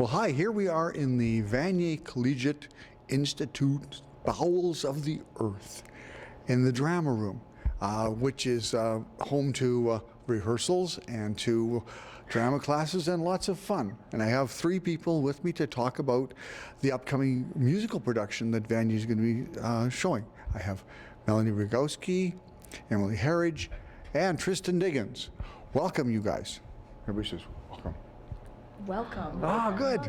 Well, hi, here we are in the Vanier Collegiate Institute, bowels of the earth, in the drama room, which is home to rehearsals and to drama classes and lots of fun. And I have three people with me to talk about the upcoming musical production that Vanier is going to be showing. I have Melanie Rogowski, Emily Harridge, and Tristan Diggins. Welcome, you guys. Everybody says welcome. Welcome. Ah, good.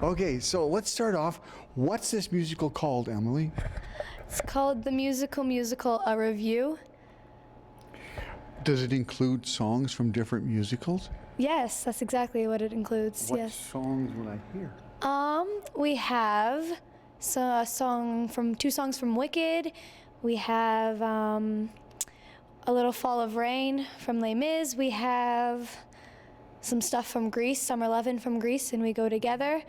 Okay, so let's start off. What's this musical called, Emily? It's called The Musical, A Review. Does it include songs from different musicals? Yes, that's exactly what it includes, What yes. songs will I hear? We have two songs from Wicked. We have A Little Fall of Rain from Les Mis. We have some stuff from Greece, Summer Lovin' from Greece, and We Go Together.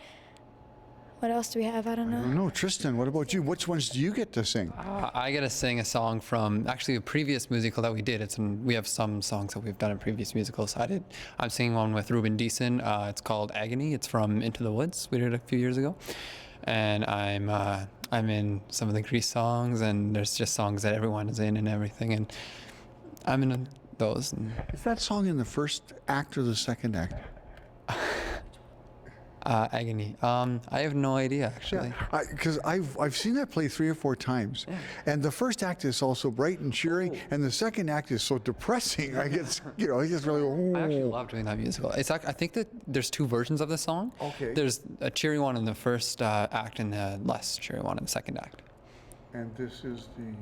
What else do we have? I don't know. I don't know. Tristan, what about you? Which ones do you get to sing? I get to sing a song from actually a previous musical that we did. We have some songs that we've done in previous musicals. I'm singing one with Ruben Deason. It's called Agony. It's from Into the Woods. We did it a few years ago. And I'm in some of the Grease songs, and there's just songs that everyone is in and everything. And I'm in those. Is that song in the first act or the second act? Agony. I have no idea, actually. Because I've seen that play 3 or 4 times, and the first act is also bright and cheery, and the second act is so depressing. I get really. I actually love doing that musical. I think that there's 2 versions of the song. Okay. There's a cheery one in the first act and a less cheery one in the second act. And this is the.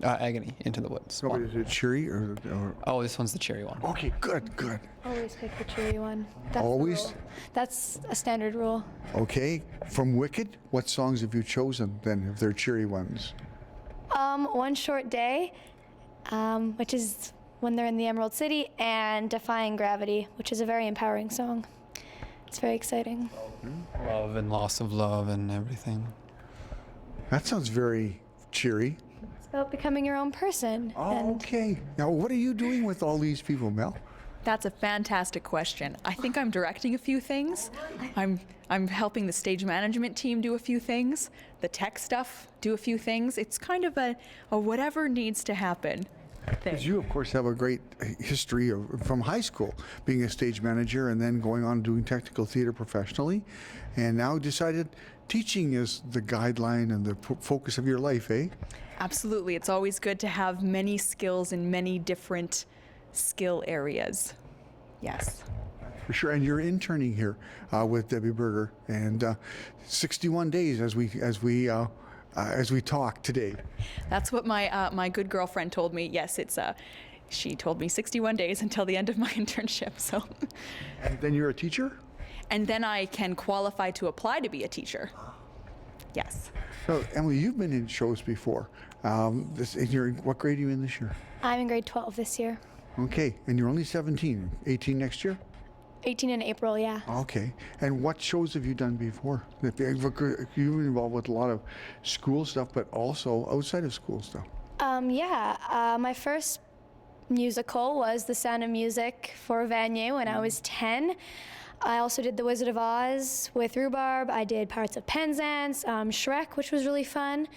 Agony, Into the Woods. No, is it cheery or? Oh, this one's the cheery one. Okay, good. Always pick the cheery one. That's the Always? rule. That's a standard rule. Okay, from Wicked, what songs have you chosen then, if they're cheery ones? One Short Day, which is when they're in the Emerald City, and Defying Gravity, which is a very empowering song. It's very exciting. Love and loss of love and everything. That sounds very cheery. It's about becoming your own person. Oh, okay. Now, what are you doing with all these people, Mel? That's a fantastic question. I think I'm directing a few things. I'm helping the stage management team do a few things, the tech stuff do a few things. It's kind of a whatever needs to happen thing. Because you, of course, have a great history from high school, being a stage manager and then going on doing technical theater professionally, and now decided teaching is the guideline and the focus of your life, eh? Absolutely. It's always good to have many skills in many different skill areas. Yes. For sure. And you're interning here with Debbie Berger, and 61 days as we talk today. That's what my good girlfriend told me. Yes, she told me 61 days until the end of my internship. So. And then you're a teacher? And then I can qualify to apply to be a teacher. Yes. So, Emily, you've been in shows before. What grade are you in this year? I'm in grade 12 this year. Okay, and you're only 17, 18 next year? 18 in April, yeah. Okay, and what shows have you done before? You've been involved with a lot of school stuff, but also outside of school stuff. My first musical was The Sound of Music for Vanier when I was 10. I also did The Wizard of Oz with Rhubarb. I did parts of Penzance, Shrek, which was really fun.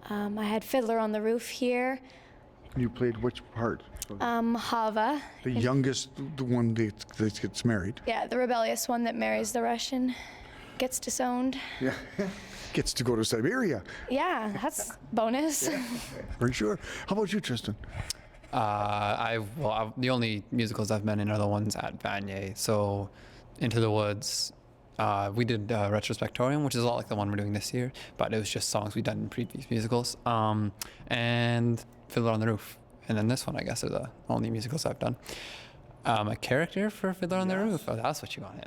I had Fiddler on the Roof here. You played which part? Hava. The youngest, the one that gets married. Yeah, the rebellious one that marries the Russian, gets disowned. Yeah, gets to go to Siberia. Yeah, that's bonus. For sure. How about you, Tristan? The only musicals I've been in are the ones at Vanier. So, Into the Woods. We did Retrospectorium, which is a lot like the one we're doing this year, but it was just songs we'd done in previous musicals. And Fiddler on the Roof. And then this one, I guess, are the only musicals I've done. A character for Fiddler on the Roof? Oh, that's what you wanted.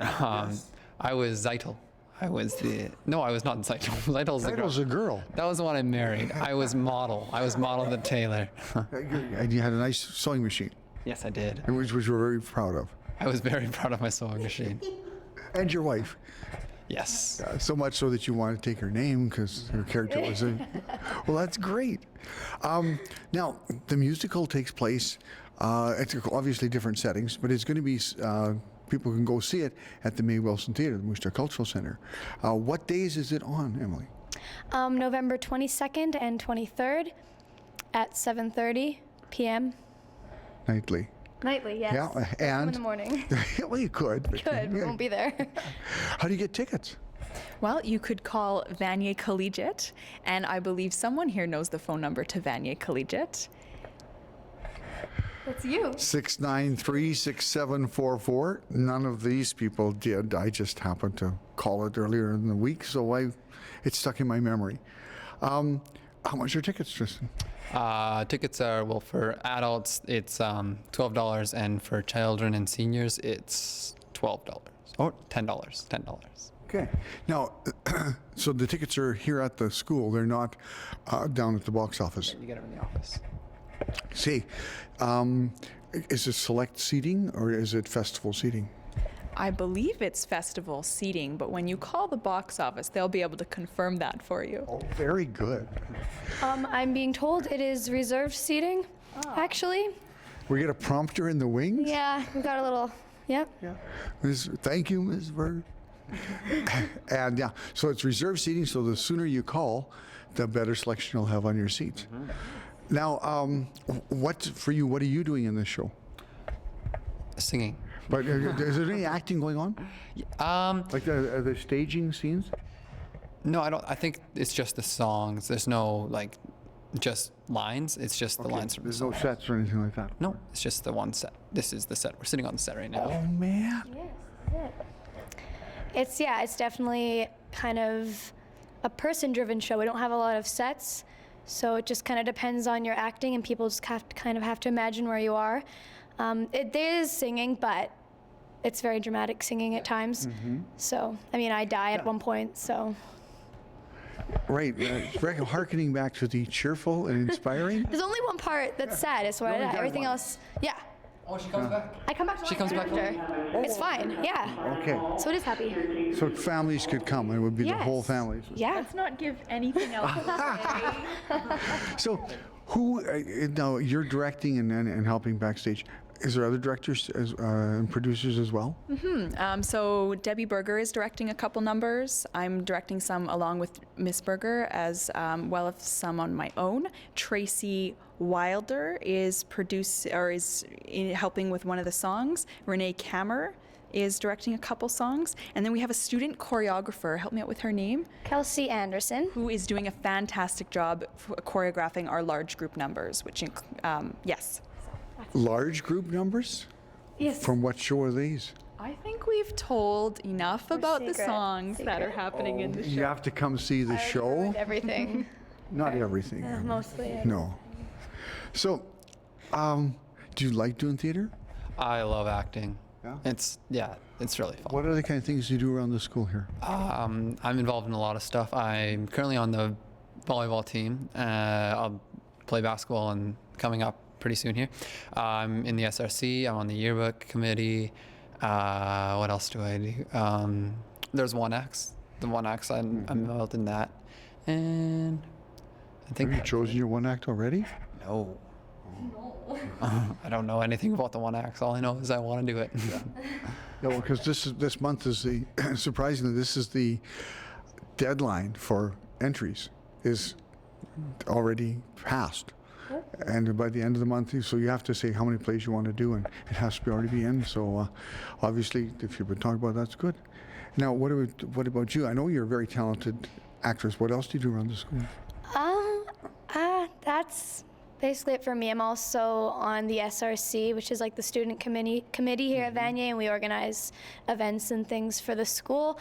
I was Zeitel. I was not Zeitel. Zeitel's a girl. That was the one I married. I was Model. the tailor. And you had a nice sewing machine. Yes, I did. And which you were very proud of. I was very proud of my sewing machine. And your wife. Yes. So much so that you wanted to take her name because her character was well, that's great. Now, the musical takes place, it's obviously different settings, but it's going to be people can go see it at the Mae Wilson Theatre, the Moose Jaw Cultural Center. What days is it on, Emily? November 22nd and 23rd at 7:30 p.m. Nightly. Nightly, yes. Yeah, Come and in the morning. well, you could. But Good, we won't be there. How do you get tickets? Well, you could call Vanier Collegiate, and I believe someone here knows the phone number to Vanier Collegiate. That's you. 693-6744. None of these people did. I just happened to call it earlier in the week, so it's stuck in my memory. How much are tickets, Tristan? Tickets are, well, for adults, it's $12, and for children and seniors, it's $12. Or $10. $10. Okay. Now, so the tickets are here at the school. They're not down at the box office. You get them in the office. See, is it select seating or is it festival seating? I believe it's festival seating, but when you call the box office, they'll be able to confirm that for you. Oh, very good. I'm being told it is reserved seating, actually. We get a prompter in the wings? Yeah, we got a little, yep. Yeah. Thank you, Ms. Berg. And yeah, so it's reserved seating, so the sooner you call, the better selection you'll have on your seats. Now, what are you doing in this show? Singing. But is there any acting going on? Like the staging scenes? No, I don't. I think it's just the songs. There's no like just lines. It's just the lines from the There's song. no sets or anything like that? No, it's just the one set. This is the set. We're sitting on the set right now. Oh, man. It's definitely kind of a person-driven show. We don't have a lot of sets, so it just kind of depends on your acting, and people just have to imagine where you are. There is singing, but it's very dramatic singing at times. So, I mean, I die at one point, so. Right. Harkening back to the cheerful and inspiring. There's only one part that's sad, is where I only die. got Everything one. else, yeah. Oh, she comes back. I come back to She comes back after. It's fine, yeah. Okay. So it is happy. So families could come, and it would be the whole Yes. family. Yeah. Let's not give anything else away. So, who now you're directing and helping backstage? Is there other directors and producers as well? So Debbie Berger is directing a couple numbers. I'm directing some along with Miss Berger, as well as some on my own. Tracy Wilder is helping with one of the songs. Renee Kammer is directing a couple songs, and then we have a student choreographer. Help me out with her name. Kelsey Anderson. Who is doing a fantastic job choreographing our large group numbers, which yes. Large group numbers? Yes. From what show are these? I think we've told enough about the secret. songs that are happening in the show. You have to come see the show. Everything. Not everything. Mostly. No. So, do you like doing theater? I love acting. Yeah? It's really fun. What are the kind of things you do around the school here? I'm involved in a lot of stuff. I'm currently on the volleyball team. I'll play basketball and coming up pretty soon here. I'm in the SRC. I'm on the yearbook committee. What else do I do? There's 1X. The 1X, I'm involved in that. And I think Have you that's chosen your one act already? No. I don't know anything about the 1X. All I know is I want to do it. Yeah, well, because this month is surprisingly, this is the deadline for entries is already passed. And by the end of the month, so you have to say how many plays you want to do, and it has to already be in. So obviously, if you've been talking about that, that's good. Now, what about you? I know you're a very talented actress. What else do you do around the school? That's basically it for me. I'm also on the SRC, which is like the student committee here at Vanier, and we organize events and things for the school.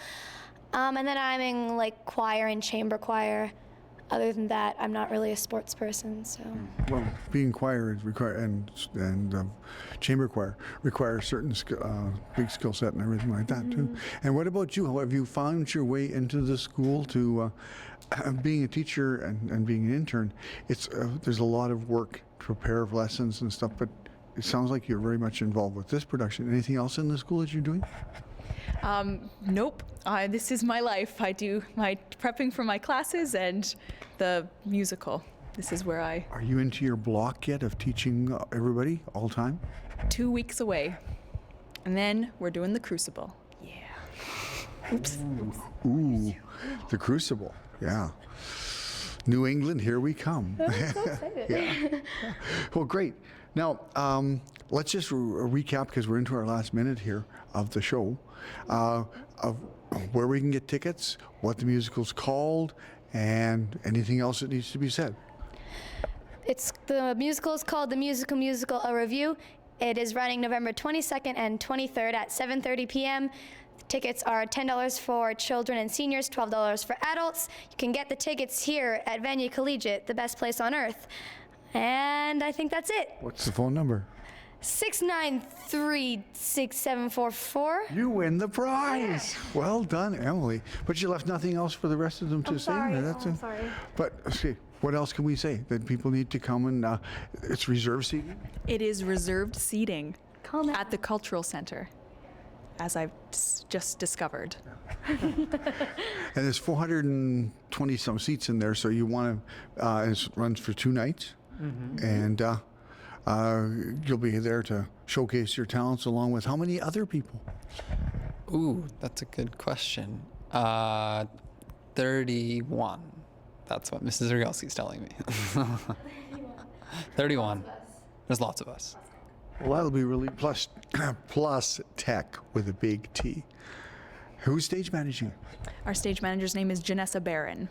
And then I'm in like choir and chamber choir. Other than that, I'm not really a sports person, so. Well, being choir is and chamber choir requires certain big skill set and everything like that too. And what about you? How have you found your way into the school to being a teacher and being an intern? It's there's a lot of work to prepare lessons and stuff, but it sounds like you're very much involved with this production. Anything else in the school that you're doing? Nope. This is my life. I do my prepping for my classes and the musical. This is where Are you into your block yet of teaching everybody all time? 2 weeks away. And then we're doing the Crucible. Yeah. Oops. Ooh, the Crucible. Yeah. New England, here we come. Yeah. Well, great. Now, let's just recap because we're into our last minute here of the show, of where we can get tickets, what the musical's called, and anything else that needs to be said. The musical is called The Musical, A Review. It is running November 22nd and 23rd at 7:30 p.m. Tickets are $10 for children and seniors, $12 for adults. You can get the tickets here at Vanier Collegiate, the best place on earth. And I think that's it. What's the phone number? 693-6744. You win the prize. Well done, Emily. But you left nothing else for the rest of them to say. I'm sorry. But see, what else can we say? That people need to come and it's reserved seating? It is reserved seating Call now. at the Cultural Center, as I've just discovered. And there's 420 some seats in there, so you want to, it runs for 2 nights. And you'll be there to showcase your talents along with how many other people? Ooh, that's a good question. 31. That's what Mrs. Rogalski's telling me. 31. There's lots of us. Well, that'll be really plus tech with a big T. Who's stage managing? Our stage manager's name is Janessa Barron.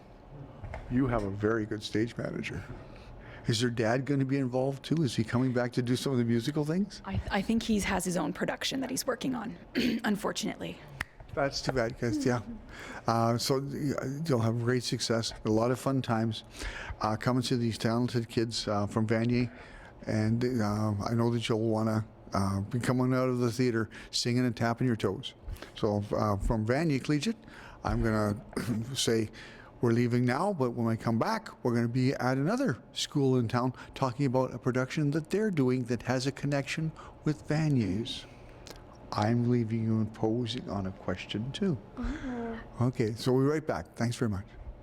You have a very good stage manager. Is your dad going to be involved too? Is he coming back to do some of the musical things? I think he has his own production that he's working on, unfortunately. That's too bad, guys. Yeah. So you'll have great success, a lot of fun times. Come and see these talented kids from Vanier, and I know that you'll want to be coming out of the theater singing and tapping your toes. So from Vanier Collegiate, I'm going to say we're leaving now, but when I come back, we're going to be at another school in town talking about a production that they're doing that has a connection with Vanier's. I'm leaving you and posing on a question too. Okay, so we'll be right back. Thanks very much.